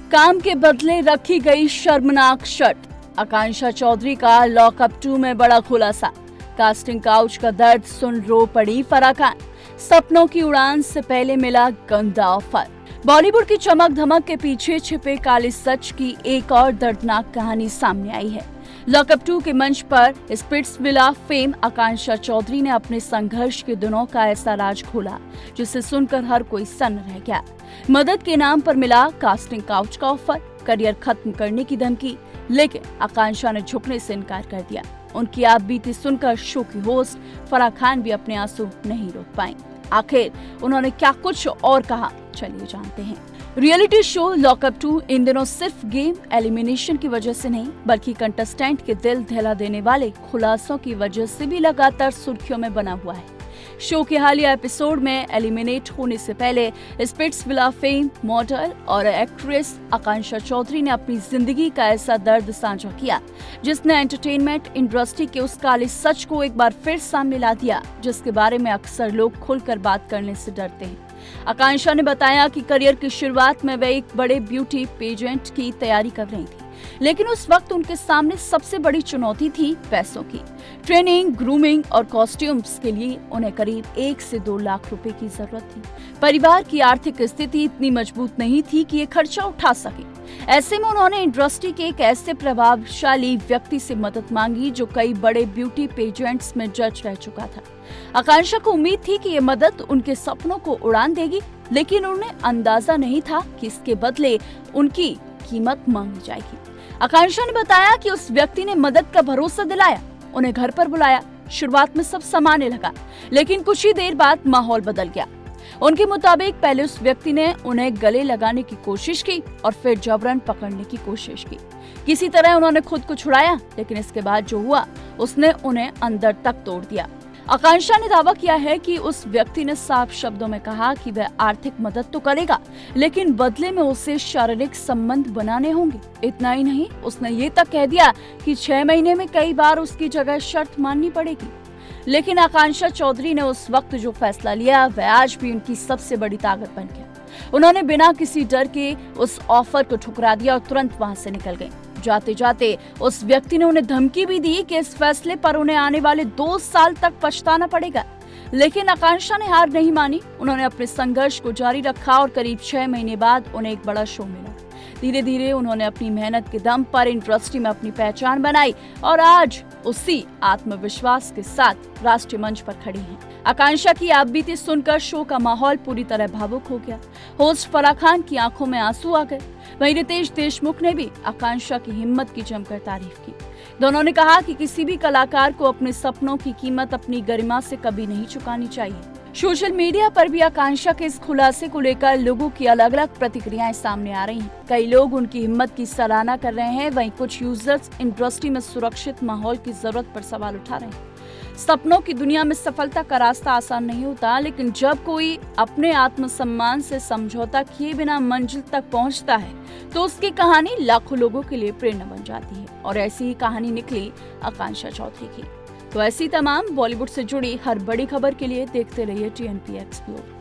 काम के बदले रखी गई शर्मनाक शर्त। आकांक्षा चौधरी का लॉकअप 2 में बड़ा खुलासा। कास्टिंग काउच का दर्द सुन रो पड़ी फराह खान। सपनों की उड़ान से पहले मिला गंदा ऑफर। बॉलीवुड की चमक धमक के पीछे छिपे काले सच की एक और दर्दनाक कहानी सामने आई है। लॉकअप 2 के मंच पर स्पिट्सविला फेम आकांक्षा चौधरी ने अपने संघर्ष के दिनों का ऐसा राज खोला जिसे सुनकर हर कोई सन्न रह गया। मदद के नाम पर मिला कास्टिंग काउच का ऑफर, करियर खत्म करने की धमकी, लेकिन आकांक्षा ने झुकने से इनकार कर दिया। उनकी आप बीती सुनकर शो की होस्ट फराह खान भी अपने आंसू नहीं रोक पाई। आखिर उन्होंने क्या कुछ और कहा, चलिए जानते हैं। रियलिटी शो लॉकअप 2 इन दिनों सिर्फ गेम एलिमिनेशन की वजह से नहीं बल्कि कंटेस्टेंट के दिल दहला देने वाले खुलासों की वजह से भी लगातार सुर्खियों में बना हुआ है। शो के हालिया एपिसोड में एलिमिनेट होने से पहले स्पिट्सविला फेम मॉडल और एक्ट्रेस आकांक्षा चौधरी ने अपनी जिंदगी का ऐसा दर्द साझा किया जिसने एंटरटेनमेंट इंडस्ट्री के उस काले सच को एक बार फिर सामने ला दिया जिसके बारे में अक्सर लोग खुलकर बात करने से डरते हैं। आकांक्षा ने बताया कि करियर की शुरुआत में वे एक बड़े ब्यूटी पेजेंट की तैयारी कर रही थी, लेकिन उस वक्त उनके सामने सबसे बड़ी चुनौती थी पैसों की। ट्रेनिंग, ग्रूमिंग और कॉस्ट्यूम्स के लिए उन्हें करीब 1 से 2 लाख रुपए की जरूरत थी। परिवार की आर्थिक स्थिति इतनी मजबूत नहीं थी कि ये खर्चा उठा सके। ऐसे में उन्होंने इंडस्ट्री के एक ऐसे प्रभावशाली व्यक्ति से मदद मांगी जो कई बड़े ब्यूटी पेजेंट्स में जज रह चुका था। आकांक्षा को उम्मीद थी कि ये मदद उनके सपनों को उड़ान देगी, लेकिन उन्हें अंदाजा नहीं था कि इसके बदले उनकी कीमत मांगी जाएगी। आकांक्षा ने बताया कि उस व्यक्ति ने मदद का भरोसा दिलाया, उन्हें घर पर बुलाया। शुरुआत में सब सामान्य लगा, लेकिन कुछ ही देर बाद माहौल बदल गया। उनके मुताबिक पहले उस व्यक्ति ने उन्हें गले लगाने की कोशिश की और फिर जबरन पकड़ने की कोशिश की। किसी तरह उन्होंने खुद को छुड़ाया, लेकिन इसके बाद जो हुआ उसने उन्हें अंदर तक तोड़ दिया। आकांक्षा ने दावा किया है कि उस व्यक्ति ने साफ शब्दों में कहा कि वह आर्थिक मदद तो करेगा, लेकिन बदले में उसे शारीरिक संबंध बनाने होंगे। इतना ही नहीं, उसने ये तक कह दिया कि 6 महीने में कई बार उसकी जगह शर्त माननी पड़ेगी। लेकिन आकांक्षा चौधरी ने उस वक्त जो फैसला लिया वह आज भी उनकी सबसे बड़ी ताकत बन गया। उन्होंने बिना किसी डर के उस ऑफर को ठुकरा दिया और तुरंत वहां से निकल गए। जाते जाते उस व्यक्ति ने उन्हें धमकी भी दी कि इस फैसले पर उन्हें आने वाले 2 साल तक पछताना पड़ेगा, लेकिन आकांक्षा ने हार नहीं मानी। उन्होंने अपने संघर्ष को जारी रखा और करीब 6 महीने बाद उन्हें एक बड़ा शो मिला। धीरे धीरे उन्होंने अपनी मेहनत के दम पर इंडस्ट्री में अपनी पहचान बनाई और आज उसी आत्मविश्वास के साथ राष्ट्रीय मंच पर खड़ी हैं। आकांक्षा की आपबीती सुनकर शो का माहौल पूरी तरह भावुक हो गया। होस्ट फराह खान की आंखों में आंसू आ गए। वहीं रितेश देशमुख ने भी आकांक्षा की हिम्मत की जमकर तारीफ की। दोनों ने कहा कि किसी भी कलाकार को अपने सपनों की कीमत अपनी गरिमा से कभी नहीं चुकानी चाहिए। सोशल मीडिया पर भी आकांक्षा के इस खुलासे को लेकर लोगों की अलग अलग प्रतिक्रियाएं सामने आ रही हैं। कई लोग उनकी हिम्मत की सराहना कर रहे हैं, वहीं कुछ यूजर्स इंडस्ट्री में सुरक्षित माहौल की जरूरत पर सवाल उठा रहे हैं। सपनों की दुनिया में सफलता का रास्ता आसान नहीं होता, लेकिन जब कोई अपने आत्मसम्मान से समझौता किए बिना मंजिल तक पहुंचता है तो उसकी कहानी लाखों लोगों के लिए प्रेरणा बन जाती है। और ऐसी ही कहानी निकली आकांक्षा चौधरी की। तो ऐसी तमाम बॉलीवुड से जुड़ी हर बड़ी खबर के लिए देखते रहिए TNP एक्सप्लोर।